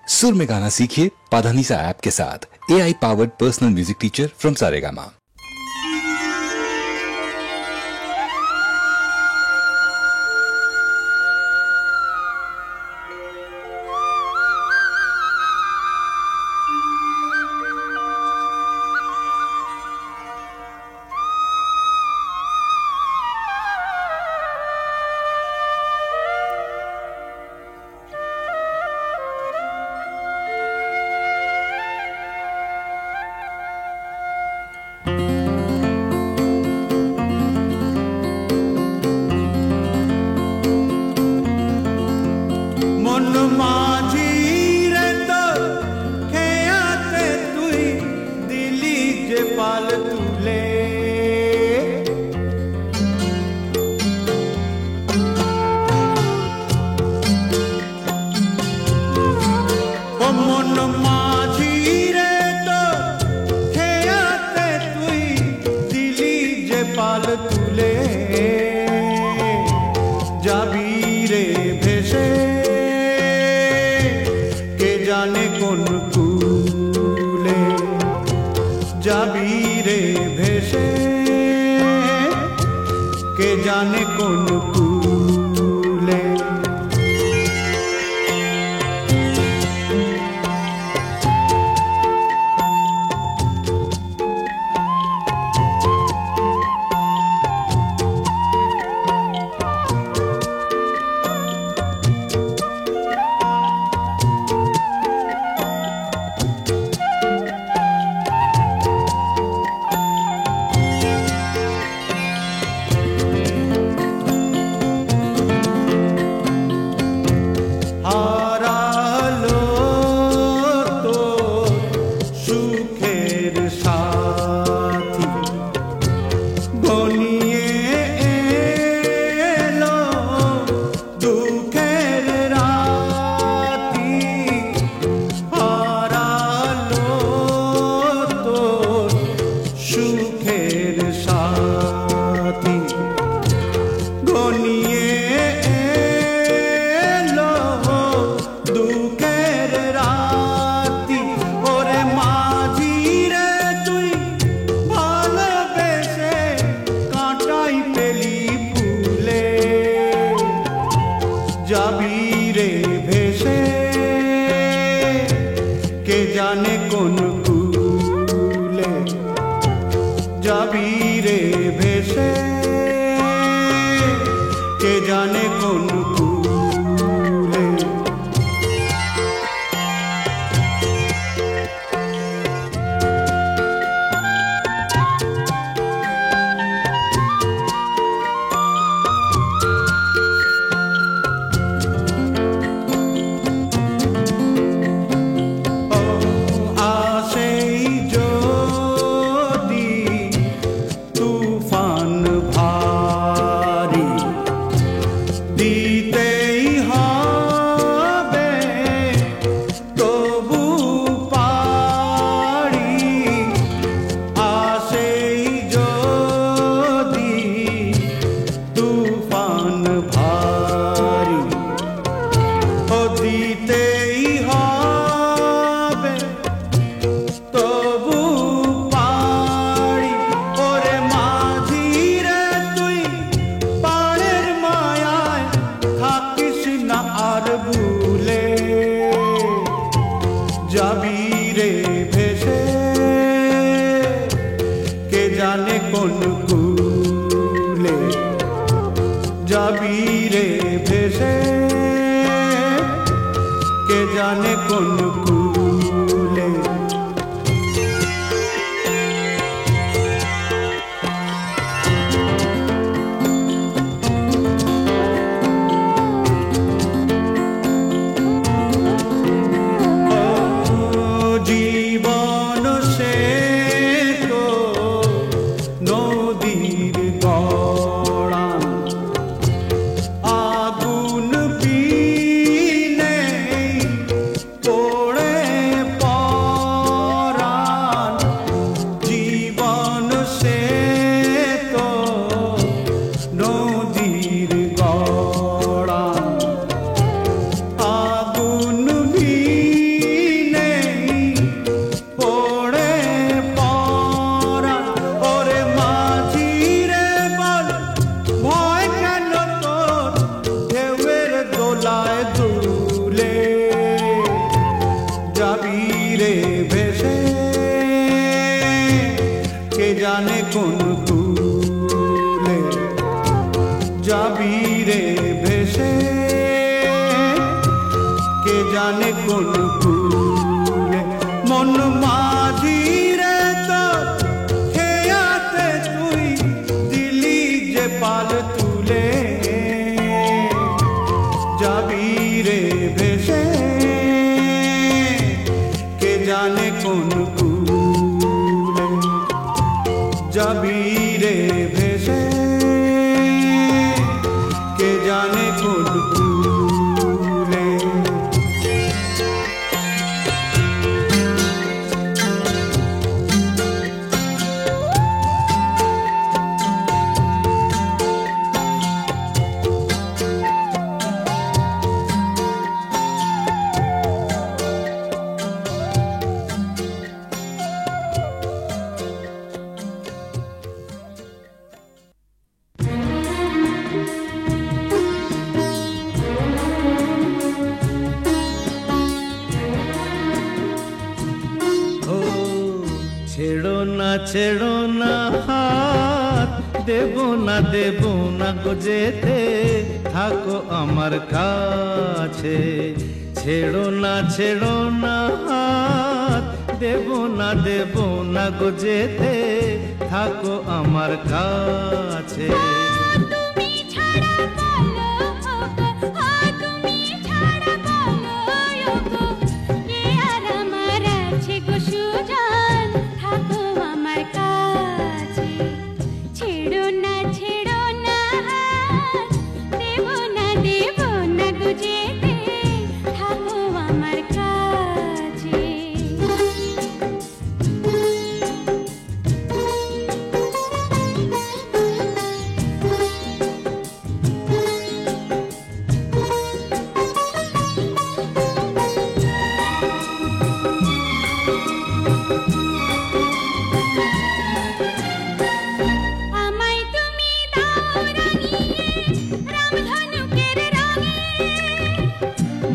सुर में गाना सीखिए पाधानीसा ऐप के साथ। AI powered personal music teacher from Saregama. पीने तोड़े पा কোন কুলে যাবি রে ভেসে, কে জানে কোন কুলে মন মাঝি রে তো খেয়াতে তুই দিলি যে পাল তুলে, যাবি রে ভেসে কে জানে কোন কুলে, যাবি রে ভেসে কে জানে কোন কুলে। ছেড়ো না হাত, দেব না গো যেতে, থাকো আমার কাছে। ছেড়ো না হাত, দেব না গো যেতে, থাকো আমার কাছে।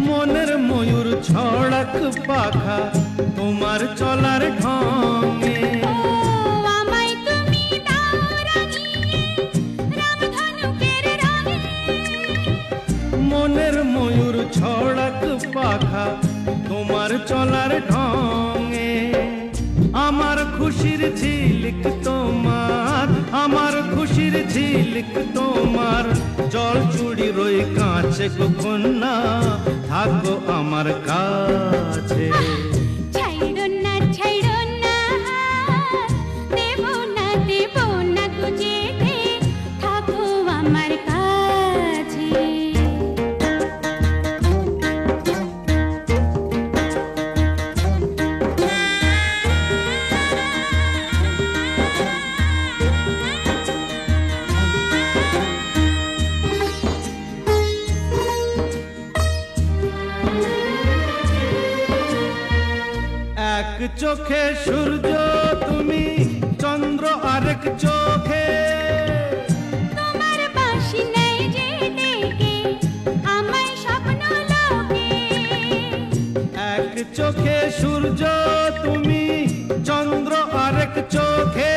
মনের ময়ূর ছড়াক পাখা তোমার চলার ঢঙে, আমায় তুমি দাও রাঙিয়ে রামধনুকের রঙে। মনের ময়ূর ছড়াক পাখা তোমার চলার ঢঙে, আমার খুশির ঝিলিক তোমার, আমার খুশির ঝিলিক তোমার, জল চুড়ি রই কাছে কন্যা, থাকো আমার কাছে। ছাইড়ো না দেব না গো যেতে, থাকো আমার কাছে। এক চোখে সূর্য তুমি, চন্দ্র আরেক চোখে, তোমার বাঁশি নেই যে ডেকে আমায় স্বপ্ন লোকে। এক চোখে সূর্য তুমি, চন্দ্র আরেক চোখে,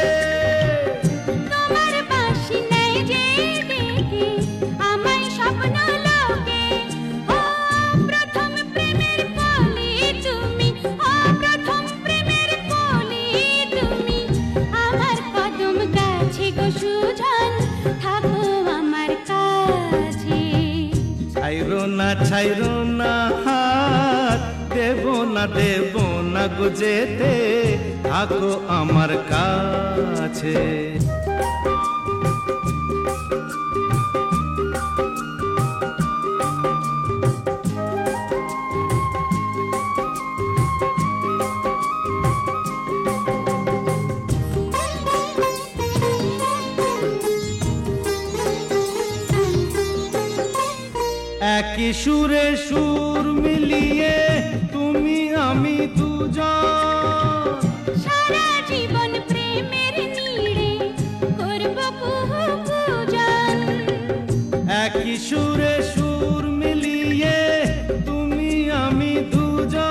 তোমার বাঁশি নেই যে ডেকে আমায় স্বপ্ন লোকে। ও প্রথম প্রেমের কলি তুমি, ও প্রথম প্রেমের কলি তুমি, আমার কদম গাছে গো সুজন, থাকো আমার কাছে। ছাইরো না হাত, দেব না গো যেতে, থাকো আমার কাছে। একই সুরে সুর মিলিয়ে তুমি আমি দুজন, সারা জীবন প্রেমের নীড়ে করব কুহু পূজন। একই সুরে সুর মিলিয়ে তুমি আমি দুজন,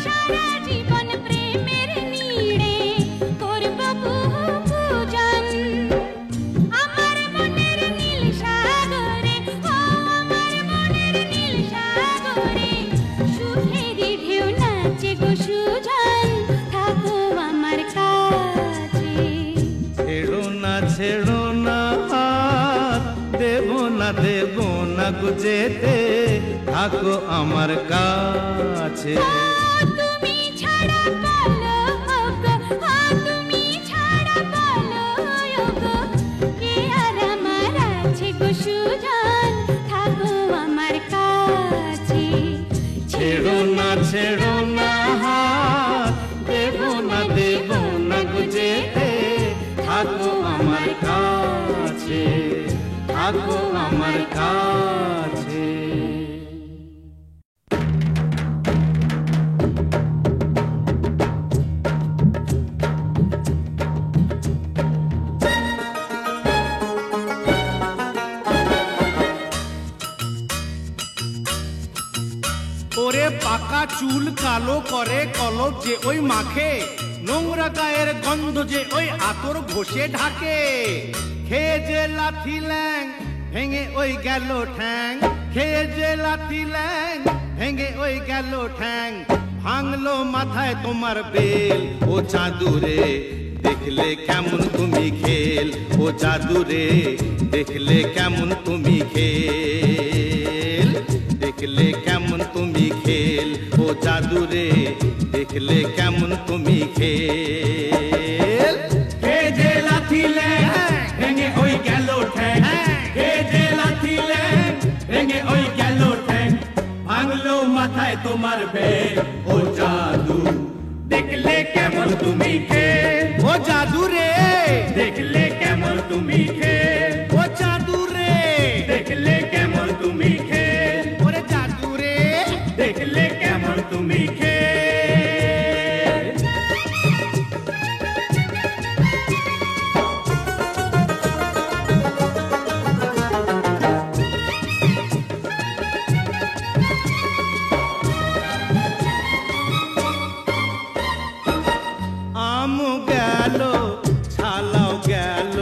সারা জীবন প্রেমের নীড়ে করব কুহু না গো যেতে, থাকো আমার কাছে। তুমি ছাড়া বলো গো, তুমি ছাড়া বলো গো, কে আর আমার আছে গো সুজন, থাকো আমার কাছে। ছেড়ো না হাত, দেবো না গো যেতে, থাকো আমার কাছে, থাকো আমার কাছে। ওরে পাকা চুল কালো করে কলপ যে ওই মাখে, নোংরা গায়ের গন্ধ যে ওই আতর ঘষে ঢাকে। খেয়ে যে লাথি ল্যাং ভেঙে ওই গেল ঠ্যাং, খেয়ে যে লাথি ল্যাং ভেঙে ওই গেল ঠ্যাং। ভাঙলো মাথায় তোমার বেল, ও চাঁদুরে দেখলে কেমন তুমি খেল, ও জাদুরে দেখলে কেমন তুমি খেল, দেখলে কেমন তুমি খেল, ও জাদুরে দেখলে কেমন তুমি খেল। হে যে লাথি ল্যাং ভেঙে ওই গেল ঠ্যাং, হে যে লাথি ল্যাং ভেঙে ওই গেল ঠ্যাং। ভাঙলো মাথায় তোমার বেল, ও জাদু দেখলে কেমন তুমি খেল, ও জাদুরে দেখলে কেমন তুমি খেল, ও জাদুরে দেখলে কেমন তুমি খেল, ওরে জাদুরে দেখলে কেমন তুমি খেল। আম গেল ছালাও গেল,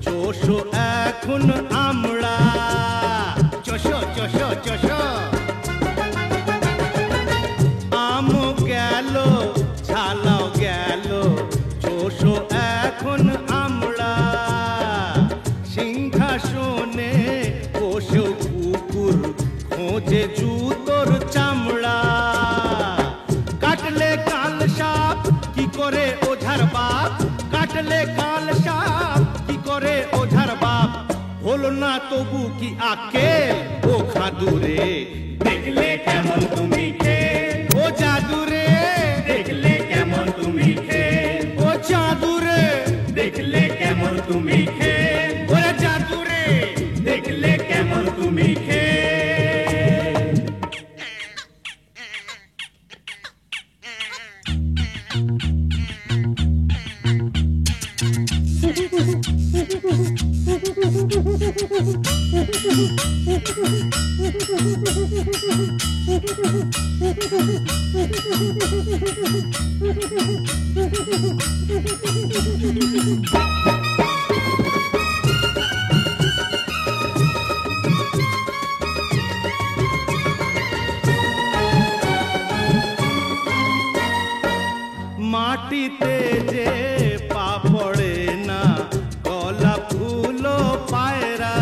চোষো এখন আমরা, চোষো চোষো চোষো। আম গেল ছালাও গেল, চোষো এখন আমরা। সিংহাসনে বসেও কুকুর খোঁজে জুতোর চামড়া। কাটলে কাল সাপ কি করে ওঝার বাপ, কাটলে কাল সাপ কি করে ওঝার বাপ। হলো না তবু কি আকেল, ও খাদুরে দেখলে কেমন তুমি খেল, ও জাদুরে দেখলে কেমন তুমি খেল, ও জাদুরে দেখলে কেমন তুমি খেল, ওরে জাদুরে দেখলে কেমন তুমি খেল। মাটিতে যে পা পড়ে না, গলা ফুলো পায়রা।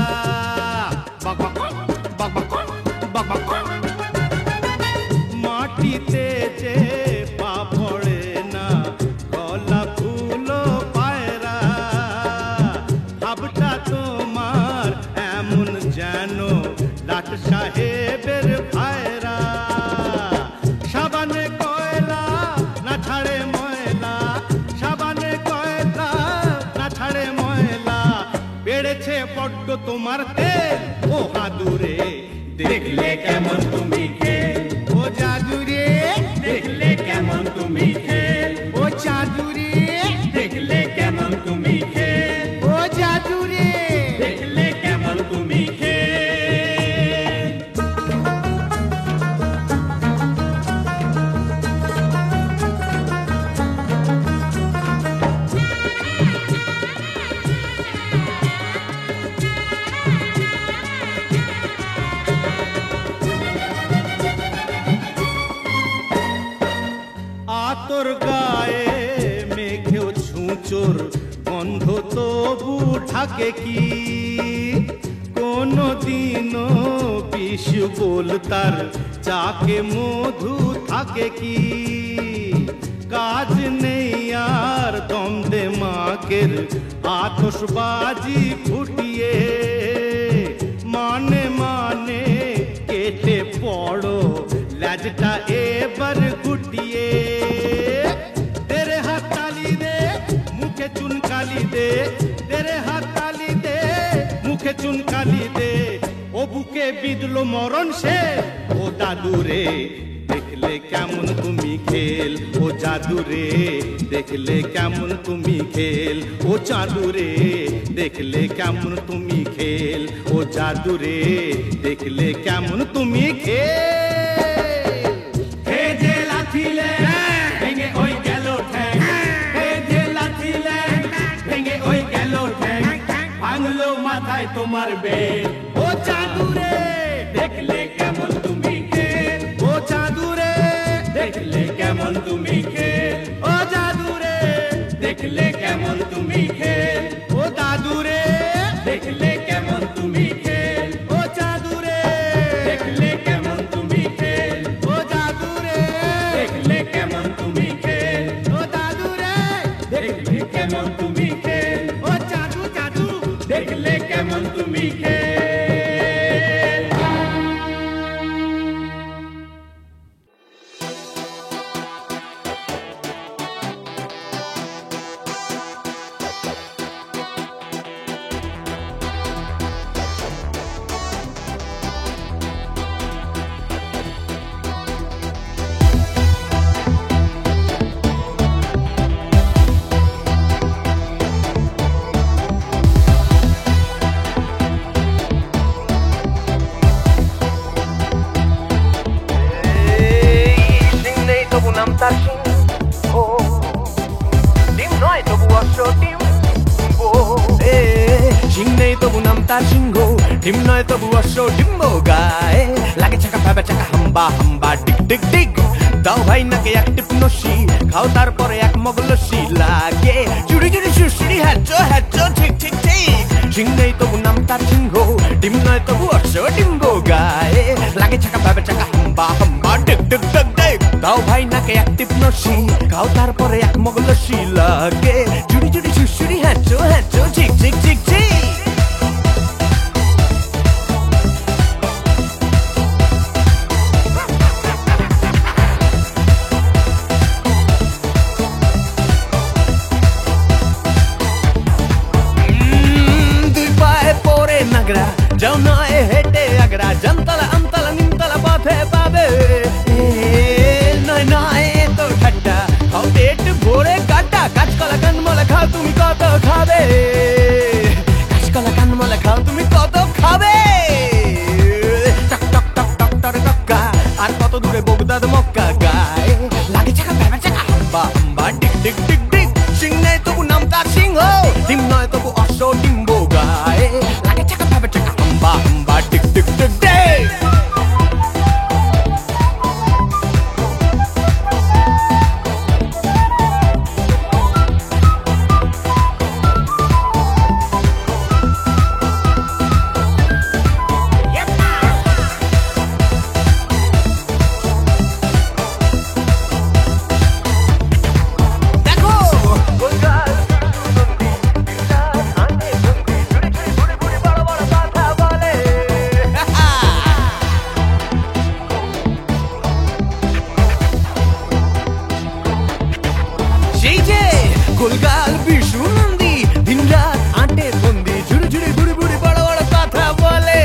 মাটিতে যে পা পড়ে না, গলা ফুলো পায়রা। ভাবটা তোমার এমন যেন লাট সাহেবের ভাইরা। সাবানে কয়লা না ছাড়ে ময়লা, সাবানে কয়লা না ছাড়ে ময়লা। বেড়েছে বড্ড তোমার তেল, ও হাদুরে দেখলে কেমন তুমি খেল, ও জাদুরে দেখলে কেমন তুমি খেল, ও জাদুরে দেখলে কেমন তুমি খেল, ও জাদুরে দেখলে কেমন তুমি খেল। আতর গায়ে মেঘেও ছুঁচোর গন্ধ তবু ঢাকে কি, কোনো দিনও বিষ বলতার চাকে মধু থাকে কি কাজ নেই আর দ্বন্দ্বে মাকের আতশবাজি ফুটিয়ে মানে মানে কেটে পড়ো লাজটা এবার গুটিয়ে তেরে হাত তালি দে মুখে চুনকালি দে তেরে হাত তালি দে মুখে চুনকালি দে ও বুকে বিঁধলো মরণ সে ও দাদু রে দেখলে কেমন তুমি খেল ও জাদু রে দেখলে কেমন তুমি খেল ও জাদু রে দেখলে কেমন তুমি খেল ও জাদু রে দেখলে কেমন তুমি খেল হে যে লাথিলে ভেঙে ওই গেল ঠ্যাং হে যে লাথিলে ভেঙে ওই গেল ঠ্যাং ভাঙলো মাথায় তোমার বেল ও জাদু রে দেখলে কেমন তুমি খেল ও জাদু রে দেখলে কেমন তুমি খেল ও জাদু রে দেখলে কেমন তুমি খেল ও দাদু রে দেখলে কেমন তুমি খেল ও জাদু রে দেখলে কেমন তুমি খেল ও জাদু রে দেখলে কেমন তুমি খেল ও দাদু রে দেখলে কেমন তুমি খেল ও জাদু জাদু দেখলে কেমন তুমি খেল তার সিংহ ডিম নয় তবু অশ্ব ডিম্ব সিং নেই তবু নাম তার সিংহ ডিম নয় তবু অশ্ব ডিম্ব গায়ে লাগে চাকা ভাবে চাকা হাম্বা হাম্বা ডিক ডিক ডিক দাও ভাই নাকে এক টিপ নসি খাও তারপরে এক মগ লস্যি লাগে চুরি চুরি সুশ্রী হ্যাচো হ্যাচো ঠিক ঠিক ঠিক সিং নেই তবু নাম তার সিংহ ডিম নয় তবু অশ্ব ডিম্ব গায়ে লাগে চাকা ভাবে চাকা হাম্বা হাম্বা ডিক ডিক ডিক ডিক দাও ভাই নাকে এক টিপ নসি খাও তারপরে এক মগ লস্যি লাগে চুরি চুরি সুশ্রী হ্যাচো হ্যাচো ঠিক ঠিক ঠিক ঠিক যাও নয় হেঁটে আগ্রা জামতলা আমতলা নিমতলা পথে পাবে নয় নয় তো ঠাট্টা খাও পেট ভরে কাটা কাঁচকলা কানমলা খাও তুমি কত খাবে কাঁচকলা কানমলা খাও তুমি কত খাবে টক টক টক টক টরে টক্কা আর কত দূরে বগদাদ মক্কা গায়ে লাগে চাকা ভেবে চাকা হাম্বা হাম্বা ডিক ডিক ডিক ডিক সিং নেই তবু নাম তার সিংহ ডিম নয় তবু অশ্ব ডিম্ব গায়ে লাগে চাকা ভেবে চাকা হাম্বা হাম্বা ডিক ডিক ডিক ডিক গোলগাল বিশু নন্দী দিন রাত আটে বন্দি ঝুড়ি ঝুড়ি বুড়ি বুড়ি বড় বড় কথা বলে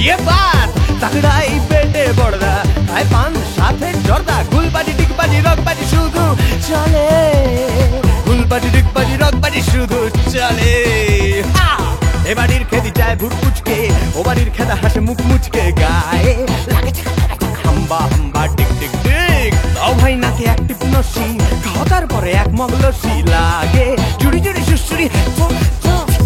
ये बात तगड़ाई पेटे बड़दा आय पान साथे जर्दा गुलबाजी डिगबाजी रगबाजी শুধু চলে গুলবাজি ডিগবাজি রগবাজি শুধু চলে এ বাড়ির খেদি যায় ভুট পুচকে ও বাড়ির খেদা হাসে মুখ মুচকে গায়ে লাগে হাম্বা হাম্বা ডিক ডিক ডিক দাও ভাই নাকে এক টিপ নসি খাও তারপরে এক মগ লস্যি লাগে জুড়ি জুড়ি সুশ্রী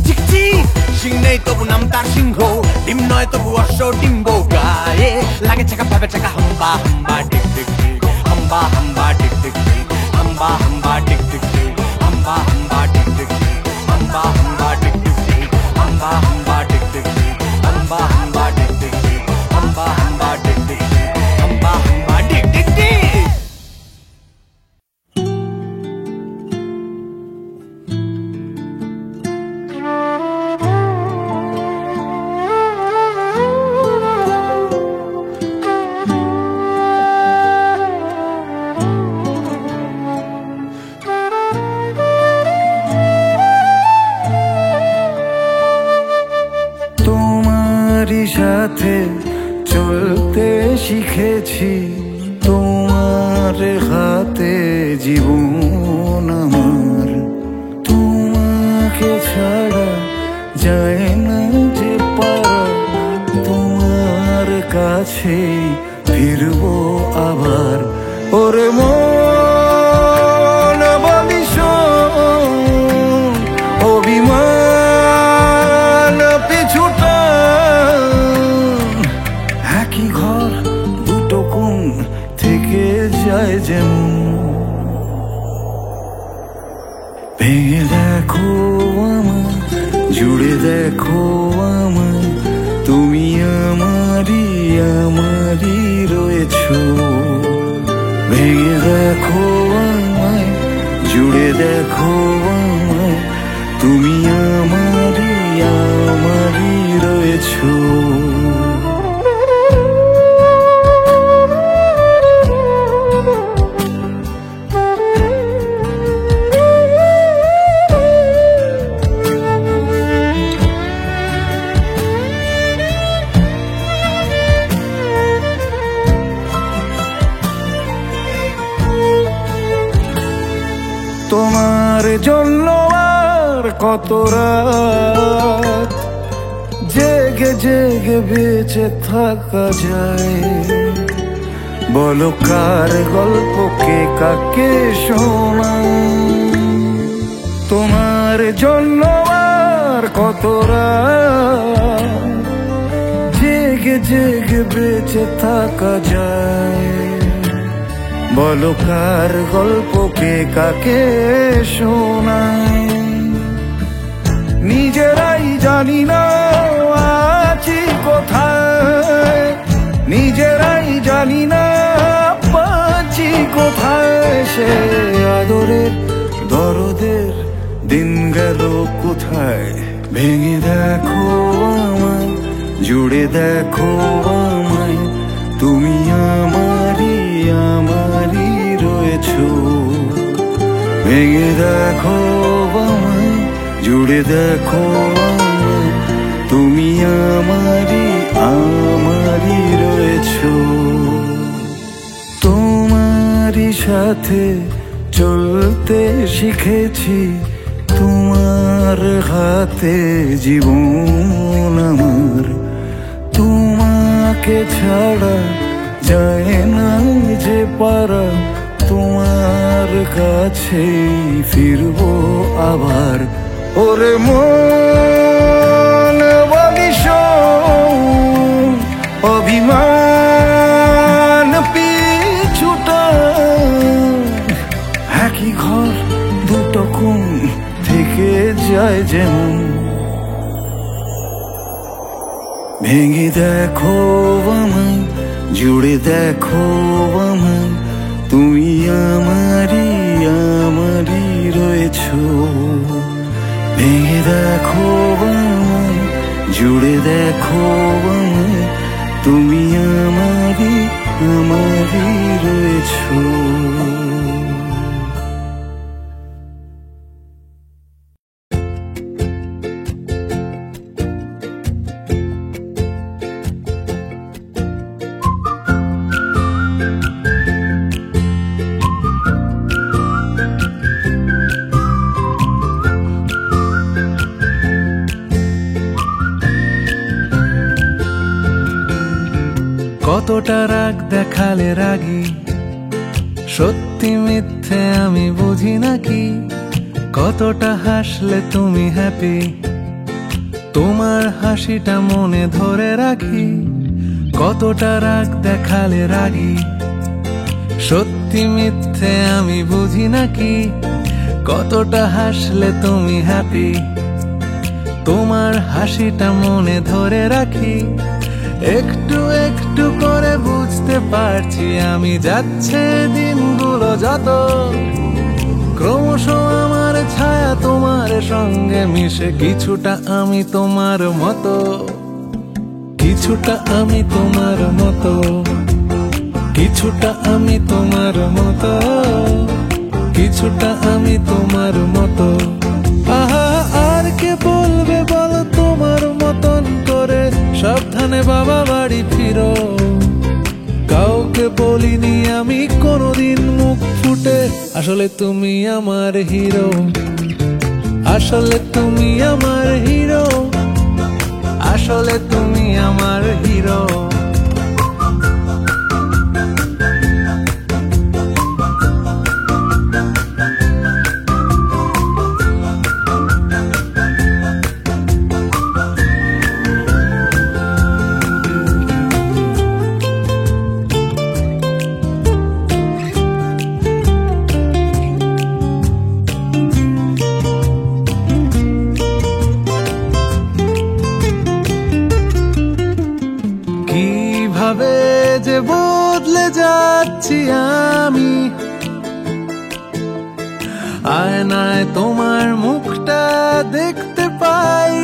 ঠিক ঠিক সিং নেই তবু নাম তার সিংহ ডিম নয় তবু অশ্ব ডিম্ব গায়ে লাগে চাকা ভাবে চাকা হাম্বা হাম্বা ডিক ডিক ডিক হাম্বা হাম্বা ডিক ডিক ডিক হাম্বা হাম্বা ডিক ডিক ডিক হাম্বা হাম্বা ডিক ডিক ডিক হাম্বা হাম্বা ডিক ডিক ডিক হাম্বা হাম্বা ডিক ডিক ডিক হাম্বা হাম্বা ডিক ডিক ডিক হাম্বা শিখেছি তোমার হাতে জীবন আমার, তোমাকে ছাড়া যায় না যে পারা, তোমার কাছে ফিরবো আবার। ওরে মন বলি শোন, অভিমান পিছুটা, একই ঘর দুটো কোণ থেকে যায় যেমন। ভেঙে দেখো আমায়, জুড়ে দেখো আমায়, তুমি আমারই আমারই রয়েছো। ভেঙে দেখো আমায়, জুড়ে দেখো আমায়, তুমি আমারই আমারই রয়েছো। তোমার জন্য আর কত রাত জেগে জেগে বেঁচে থাকা যায়, বলো কার গল্পকে কাকে শোনাই। তোমার জন্য আর কত রাত জেগে জেগে বেঁচে থাকা যায়, বলো কার গল্পকে কাকে শোনাই। নিজেরাই জানি না আছি কোথায়, নিজেরাই জানি না পাচ্ছি কোথায়। সে আদরের দরদের দিন গেল কোথায়। ভেঙে দেখো আমায়, জুড়ে দেখো আমায়, তুমি আমারই আমারই রয়েছো। ভেঙে দেখো আমায়, জুড়ে দেখো আমায়, তুমি আমারই আমারই রয়েছো। তোমারই সাথে চলতে শিখেছি, তোমার হাতে জীবন আমার, তোমাকে ছাড়া যায় না যে পারা, তোমার কাছে ফিরবো আবার। ওরে মন বলি শোন, অভিমান পিছুটা, একই ঘর দুটো কোণ থেকে যায় যেমন। ভেঙে দেখো আমায়, জুড়ে দেখো আমায়, তুমি আমারই আমারই রয়েছো। ভেঙে দেখো আমায়, জুড়ে দেখো আমায়, তুমি আমারই আমারই রয়েছো। কতটা রাগ দেখালে রাগী, সত্যি মিথ্যে আমি বুঝি নাকি। কতটা হাসলে তুমি হ্যাপি, তোমার হাসিটা মনে ধরে রাখি। কতটা রাগ দেখালে রাগী, সত্যি মিথ্যে আমি বুঝি নাকি। কতটা হাসলে তুমি হ্যাপি, তোমার হাসিটা মনে ধরে রাখি। একটু একটু করে বুঝতে পারছি আমি, যাচ্ছে দিনগুলো যত, ক্রমশ আমার ছায়া তোমার সঙ্গে মিশে। কিছুটা আমি তোমার মতো, কিছুটা আমি তোমার মতো, কিছুটা আমি তোমার মতো, কিছুটা আমি তোমার মতো। আহা আর কে বলবে বলো তোমার মতন করে, সাবধানে বাবা বাড়ি ফিরো। বলিনি আমি কোনোদিন মুখ ফুটে, আসলে তুমি আমার হিরো, আসলে তুমি আমার হিরো, আসলে তুমি আমার হিরো। কিভাবে যে বদলে যাচ্ছি আমি, আয়নায় তোমার মুখটা দেখতে পাই,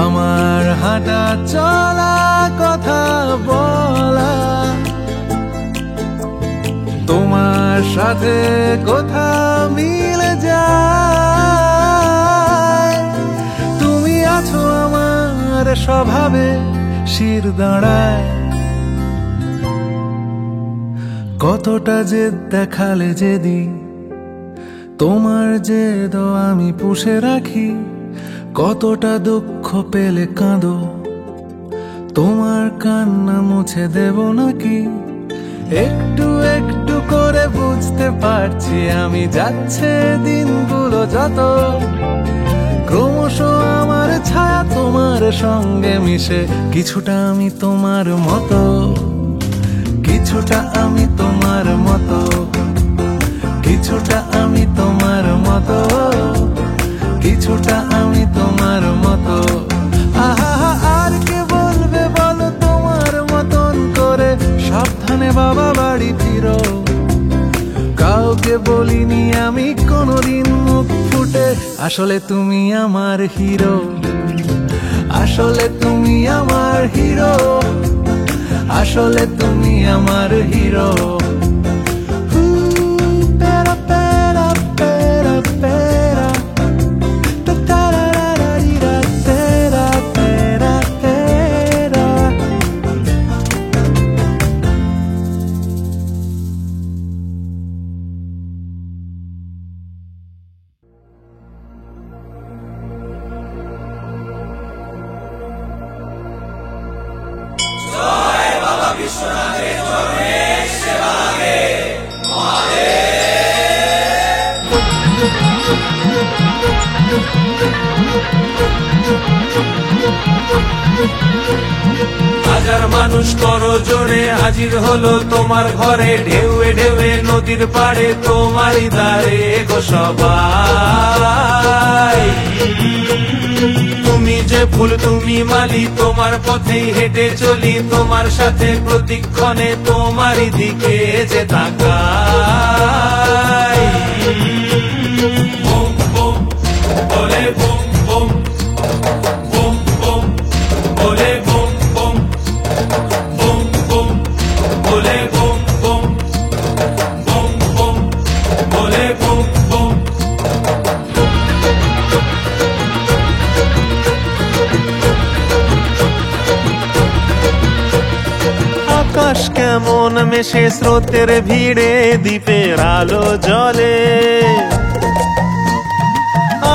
আমার হাঁটা চলা কথা বলা তোমার সাথে কথা মিলে যায়। তুমি আছো আমার স্বভাবে শির দাঁড়ায়, কতটা জেদ দেখালে যেদিন তোমার জেদ আমি পুষে রাখি, কতটা দুঃখ পেলে কাঁদো তোমার কান্না মুছে দেব নাকি। একটু একটু করে বুঝতে পারছি আমি যাচ্ছে দিনগুলো যত, ক্রমশ আমার ছায়া তোমার সঙ্গে মিশে, কিছুটা আমি তোমার মতো, কিছুটা আমি তোমার মতো, কিছুটা আমি তোমার মতো, কিছুটা আমি তোমার মতো। আহা আর কে বলবে বলো তোমার মতন করে, সাবধানে বাবা বাড়ি ফিরো। কাউকে বলিনি আমি কোনোদিন মুখ ফুটে, আসলে তুমি আমার হিরো, আসলে তুমি আমার হিরো, আসলে তুমি আমার হিরো। হাজার মানুষ করো জোরে হাজির হলো তোমার ঘরে, ঢেউয়ে ঢেউয়ে নদীর পাড়ে তোমারই দ্বারে গো সবাই। তুমি যে ফুল তুমি মালি, তোমার পথেই হেঁটে চলি, তোমার সাথে প্রতিক্ষণে তোমারই দিকে যে তাকাই। বুম বুম বলে বুম বুম, বুম বুম বলে বুম বুম, বুম বুম বলে বুম বুম, বুম বুম বলে বুম বুম। আকাশ কেমন মেশে স্রোতের ভিড়ে, দ্বীপের আলো জ্বলে।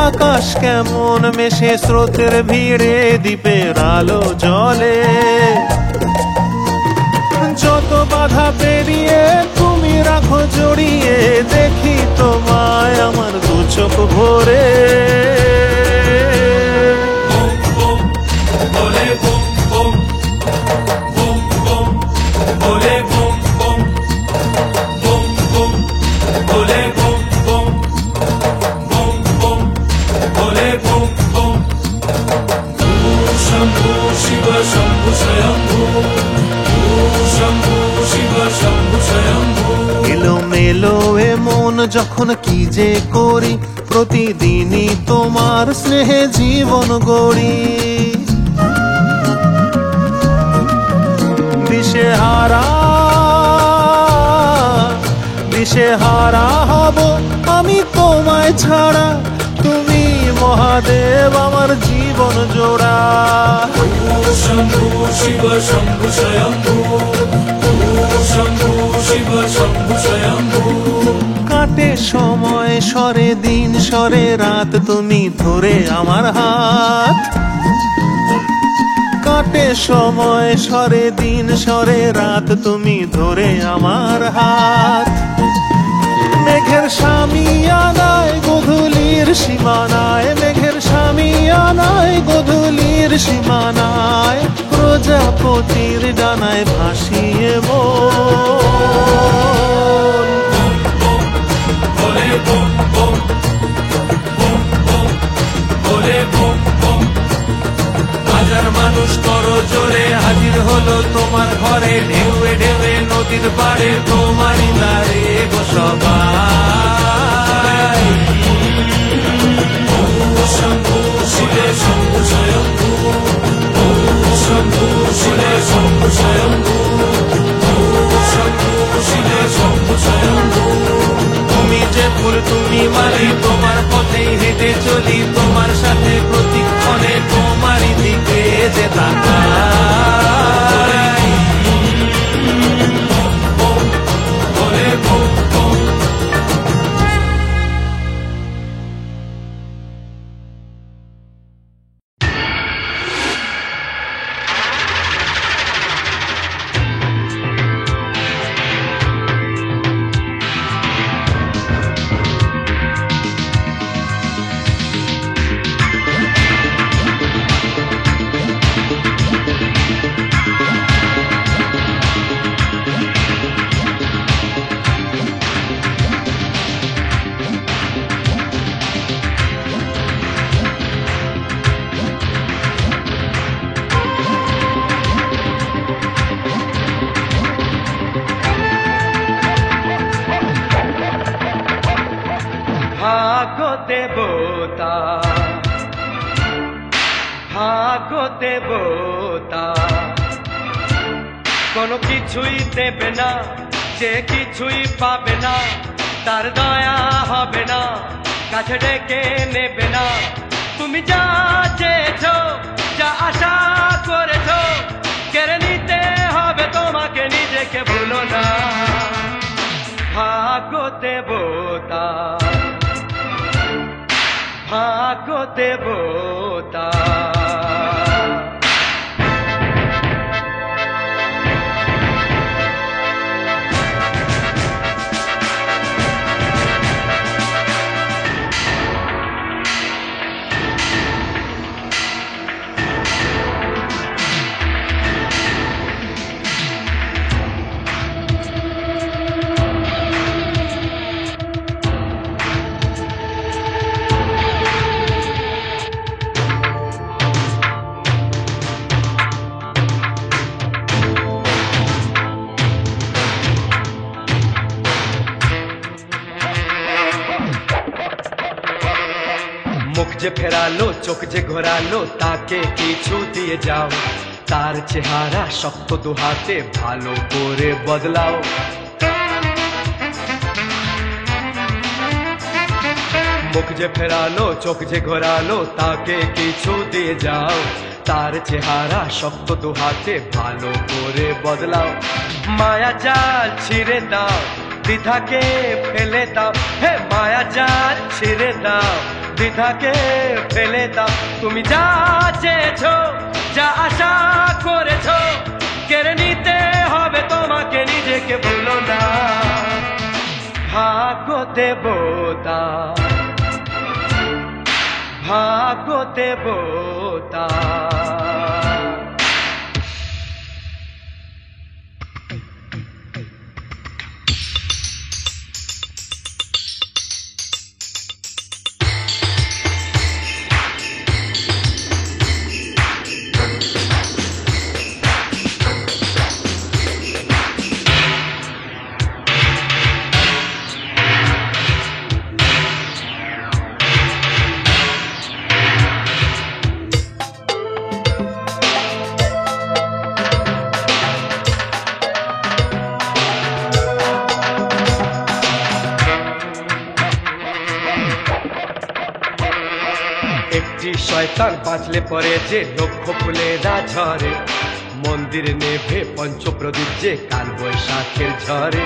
আকাশ কেমন মেশে স্রোতের ভিড়ে, দ্বীপের আলো জ্বলে। যত বাধা পেরিয়ে তুমি রাখো জড়িয়ে, দেখি তোমায় আমার দু চোখ ভরে। বুম বুম বলে বুম বুম, বুম বুম বলে বুম বুম, বুম বুম বলে বুম বুম, বুম বুম বলে বুম বুম। শম্ভু শিব শম্ভু স্বয়ম্ভু, শম্ভু শিব শম্ভু স্বয়ম্ভু। এলোমেলো এ মন যখন কি যে করি, প্রতিদিনই তোমার স্নেহে জীবন গড়ি। দিশেহারা দিশেহারা হব আমি তোমায় ছাড়া, তুমি মহাদেব আমার জীবন জোড়া। শম্ভু শিব শম্ভু স্বয়ম্ভু, শম্ভু শিব শম্ভু স্বয়ম্ভু। কাটে সময় সরে দিন সরে রাত তুমি ধরে আমার হাত। কাটে সময় সরে দিন সরে রাত তুমি ধরে আমার হাত। মেঘের সামিয়ানায় গোধূলির সীমানায়, মেঘের সামিয়ানায় গোধূলির সীমানায়, প্রজাপতির ডানায় ভাসিয়ে মন। বলে বম বম, বম বম, বলে বম বম। হাজার মানুষ করো জোরে, হাজির হলো তোমার ঘরে, ঢেউয়ে ঢেউয়ে নদীর পাড়ে, তোমারই দ্বারে গো সবাই। শম্ভু শিবে শম্ভু স্বয়ম্ভু, শম্ভু শিবে শম্ভু স্বয়ম্ভু, শম্ভু শিবে শম্ভু স্বয়ম্ভু। তুমি যে ফুল তুমি মালি, তোমার পথেই হেঁটে চলি, তোমার সাথে প্রতিক্ষণে তোমারই দিকে যে তাকাই। বলে বম বম। ভাগ্য দেবতা, ভাগ্য দেবতা কোনো কিছুই দেবে না, যে কিছুই পাবে না, তার দয়া হবে না, কাছে ডেকে নেবে না। তুমি যা চেয়েছো, যা আশা করেছো, কেড়ে নিতে হবে তোমাকে, নিজেকে ভুলো না। ভাগ্য দেবতা, ভাগ্য দেবতা। মুখ যে ফেরালো, চোখ যে ঘোরালো, তাকে কিছু দিয়ে যাও, তার চেহারা শক্ত দুহাতে ভালো করে বদলাও। মুখ যে ফেরালো, চোখ যে ঘোরালো, তাকে কিছু দিয়ে যাও, তার চেহারা শক্ত দুহাতে ভালো করে বদলাও। মায়া জাল ছিঁড়ে দাও, দ্বিধাকে ফেলে দাও, হে মায়া জাল ছিঁড়ে দাও, দ্বিধাকে ফেলে দাও। তুমি যা চেয়েছো, যা আশা করেছো, কেড়ে নিতে হবে তোমাকে, নিজেকে ভুলো না। ভাগ্য দেবতা, ভাগ্য দেবতা। শয়তান বাঁচলে পরে যে লক্ষ ফুলেরা ঝরে, মন্দির নেভে পঞ্চপ্রদীপ যে কাল বৈশাখের ঝরে।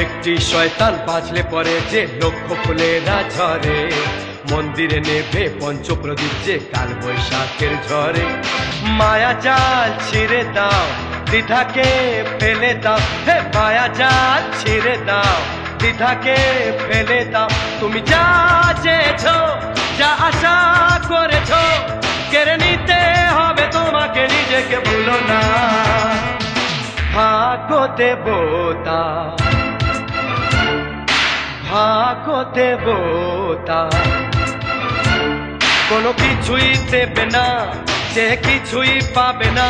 একটি শয়তান বাঁচলে পরে যে লক্ষ ফুলেরা ঝরে, মন্দিরে নেভে পঞ্চপ্রদীপ যে কাল বৈশাখের ঝরে। মায়া জাল ছিঁড়ে দাও, দ্বিধাকে ফেলে দাও, হে মায়া জাল ছিঁড়ে দাও, দ্বিধাকে ফেলে দাও। তুমি যা চেয়েছো, যা আশা করেছো, কেড়ে নিতে হবে তোমাকে, নিজেকে ভুলো না। ভাগ্য দেবতা, ভাগ্য দেবতা কোনো কিছুই দেবে না, যে কিছুই পাবে না,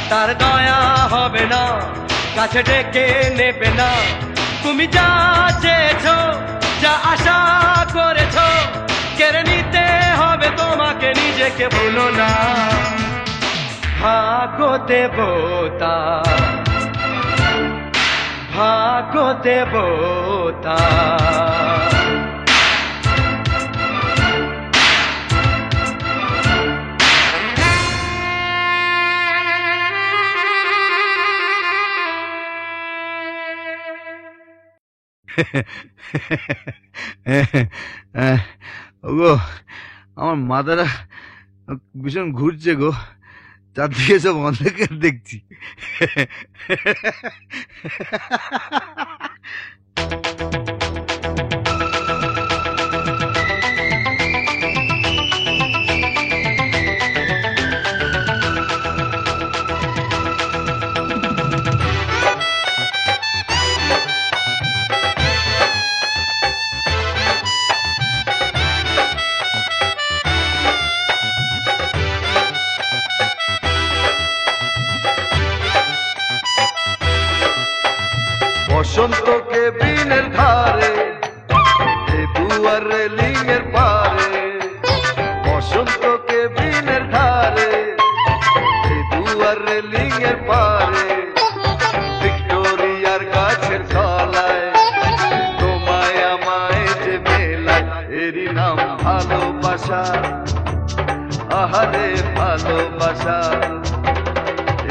তার দয়া হবে না, কাছে ডেকে নেবে না। তুমি যা চেয়েছো, যা আশা করেছো, কেড়ে নিতে হবে তোমাকে, নিজেকে ভুলো না। ভাগ্য দেবতা, ভাগ্য দেবতা। গো আমার মাথাটা ভীষণ ঘুরছে গো, চারদিকে সব অন্ধকার দেখছি। বসন্তকে বিনের ধারে, দুয়ার রেলিংয়ের পারে, বসন্তকে বিনের ধারে, দুয়ার রেলিংয়ের পারে, ভিক্টোরিয়ার গাছের তলায়, তোমায় আমায় যে মেলায়, এরই নাম ভালোবাসা। আহারে ভালোবাসা,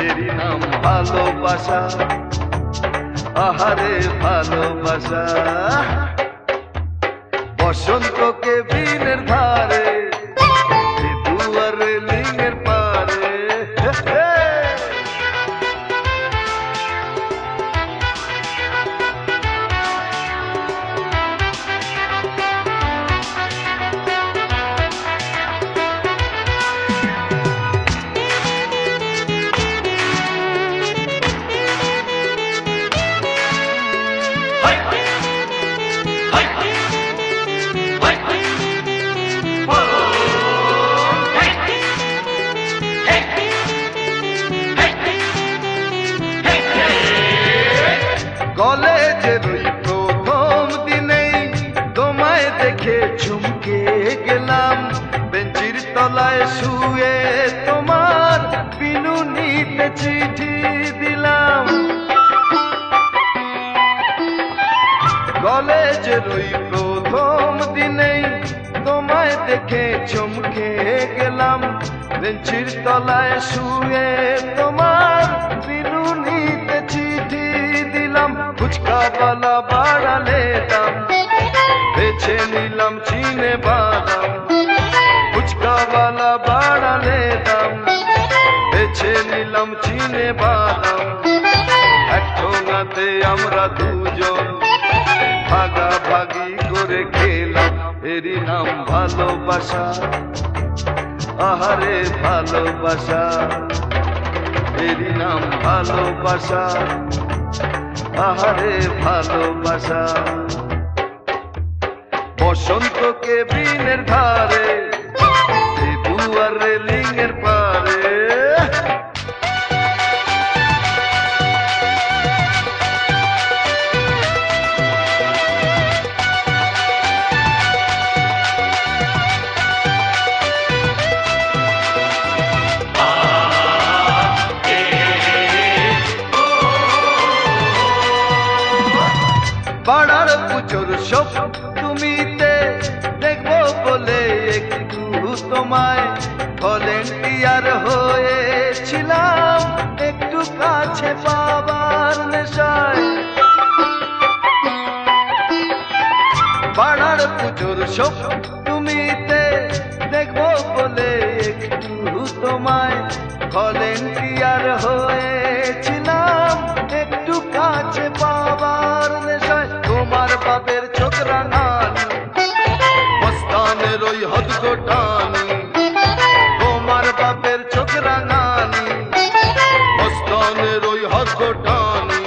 এরই নাম ভালোবাসা। আহারে ভালোবাসা। বসন্তকে বিনের ধারে, দুয়ার রেলিংয়ের পারে, কলেজের ওই প্রথম দিনেই তোমায় দেখে চমকে গেলাম, বেঞ্চির তলায় শুয়ে তোমার বিনুনিতে চিঠি দিলাম। কলেজের ওই প্রথম দিনেই তোমায় দেখে চমকে গেলাম, বেঞ্চির তলায় শুয়ে তোমার বিনুনিতে চিঠি দিলাম। ফুচকাওয়ালা বাড়ালে দাম, বেছে নিলাম চিনে বাদাম। ফুচকাওয়ালা বাড়ালে দাম, বেছে নিলাম চিনে বাদাম। এক ঠোঙাতে আমরা দুজন ভাগাভাগি করে খেলাম, এরই নাম ভালোবাসা। আহারে ভালোবাসা, এরই নাম ভালোবাসা। আহারে ভালোবাসা। বসন্তকে বিনের ধারে, দুয়ার রেলিংয়ের পারে, পাড়ার পুজোর সব ভলেন্টিয়ার হয়েছিলাম একটু কাছে পাবার নেশায় তোমার বাপের চোখ রাঙানি মস্তানের ওই হদ গোটানি তোমার বাপের চোখ রাঙানি মস্তানের ওই হদ গোটানি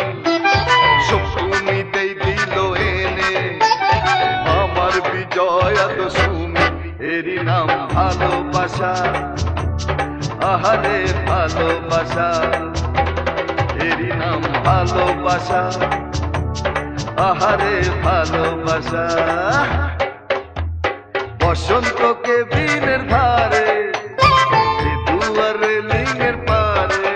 সুমিতেই দিল এনে আমার বিজয় এত সুমি এরই নাম ভালোবাসা আহারে ভালোবাসা এরই নাম ভালোবাসা আহারে ভালোবাসা বসন্তকে বিনের ধারে দুয়ার রেলিংয়ের পারে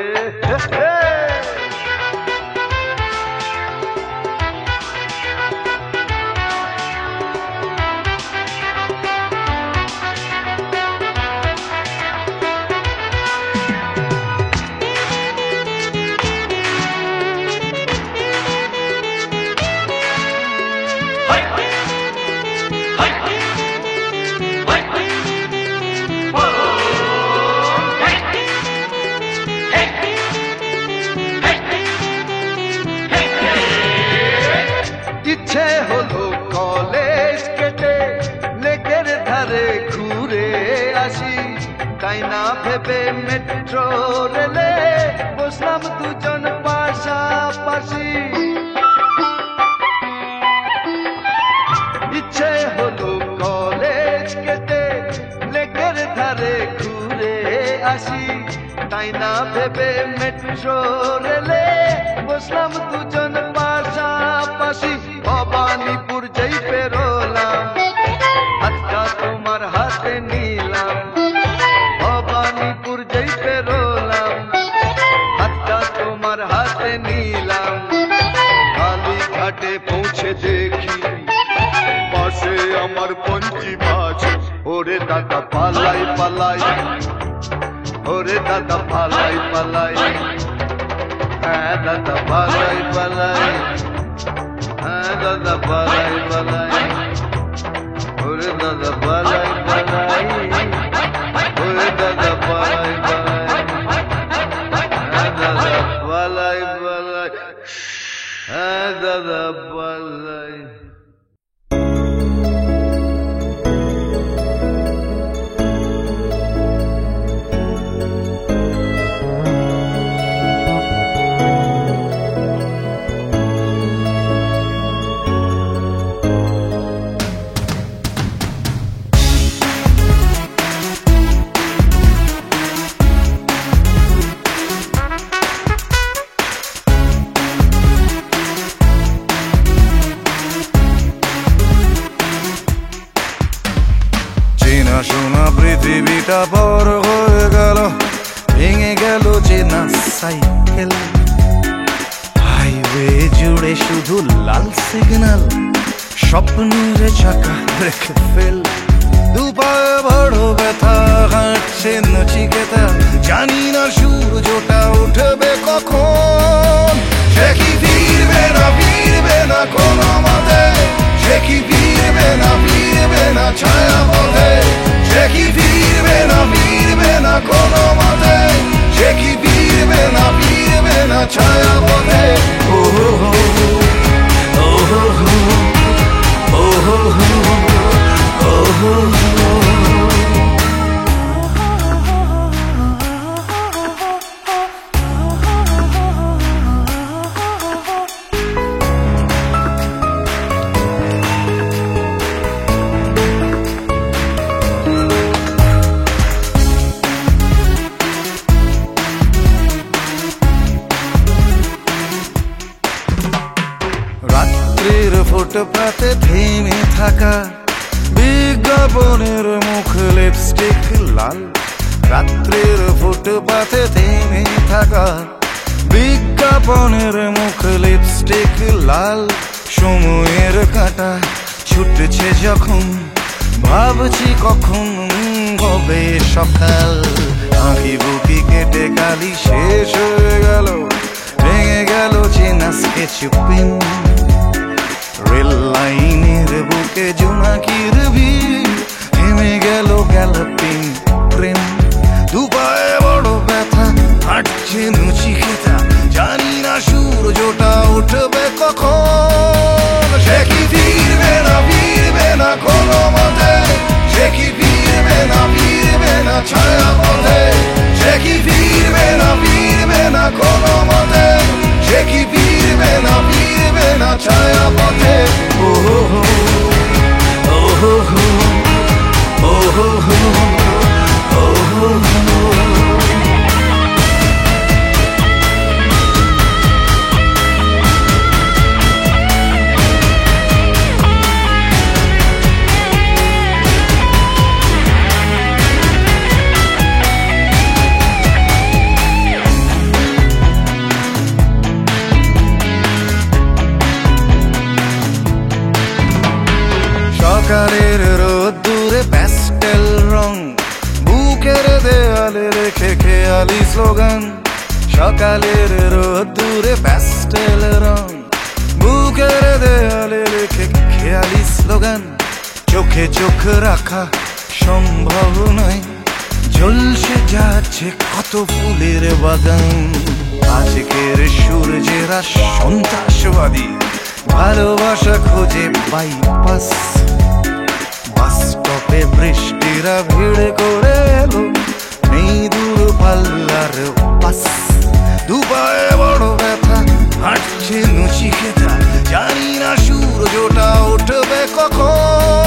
ইচ্ছে হলো কলেজ কেটে লেকের ধারে ঘুরে আসি তাই না ভেবে মেট্রো রেলে বসলাম দুজন পাশাপাশি ইচ্ছে হলো কলেজ কেটে লেকের ধারে ঘুরে আসি তাই না ভেবে মেট্রো রেলে বসলাম দুজন পাশাপাশি ভবানীপুর যেই পেরোলাম হাতটা তোমার হাতে নিলাম ভবানীপুর যেই পেরোলাম হাতটা তোমার হাতে নিলাম কালীঘাটে পৌঁছে দেখি পাশে আমার পঞ্চি মাছ ওরে দাদা পালাই পালাই ওরে দাদা পালাই পালাই হ্যাঁ দাদা পালাই পালাই হ্যাঁ দাদা পালাই পালাই ওরে দাদা পালাই পালাই ওরে দাদা পালাই পালাই হ্যাঁ দাদা পালাই পালাই হ্যাঁ দাদা পালাই শোনা পৃথিবীটা বড় হয়ে গেল ভেঙে গেল চেনা সাইকেল হাইওয়ে জুড়ে শুধু লাল সিগন্যাল স্বপ্নের চাকা রেখে ফেল দুপায়ে বড় ব্যথা হাঁটছে নচিকেতা জানি না সূর্যটা উঠবে কখন সে কি ফিরবে না কোনো মতে সে কি ফিরবে না ছায়া পথে সে কি ফিরবে না কোনো মতে সে কি ফিরবে না ছায়া পথে ও হো হো ও হো হো ও হো হো ও হো হো ফুটপাতে থেমে থাকা বিজ্ঞাপনের মুখ লিপস্টিক লাল রাত্রির ফুটপাতে থেমে থাকা বিজ্ঞাপনের মুখ লিপস্টিক লাল সময়ের কাঁটা ছুটছে যখন ভাবছি কখন হবে সকাল আঁকি বুকি কেটে কালি শেষ হয়ে গেল ভেঙে গেল চেনা স্কেচ পেন রেল লাইনের বুকে জোনাকির ভিড় থেমে গেল গ্যালাপিং ট্রেন দুপায়ে বড় ব্যথা স্লোগান সকালের রোদ্দুরে প্যাস্টেল রং বুকের দেয়ালে লেখে খেয়ালি স্লোগান চোখে চোখ রাখা সম্ভব নয় ঝলসে যাচ্ছে কত ফুলের বাগান আজকের সূর্যেরা সন্ত্রাসবাদী ভালোবাসা খোঁজে বাইপাস বাস স্টপে বৃষ্টিরা ভিড় করে এলো নেই দূর পাল্লার পাস দুপায়ে বড় ব্যথা হাঁটছে নচিকেতা জানি না সূর্যটা উঠবে কখন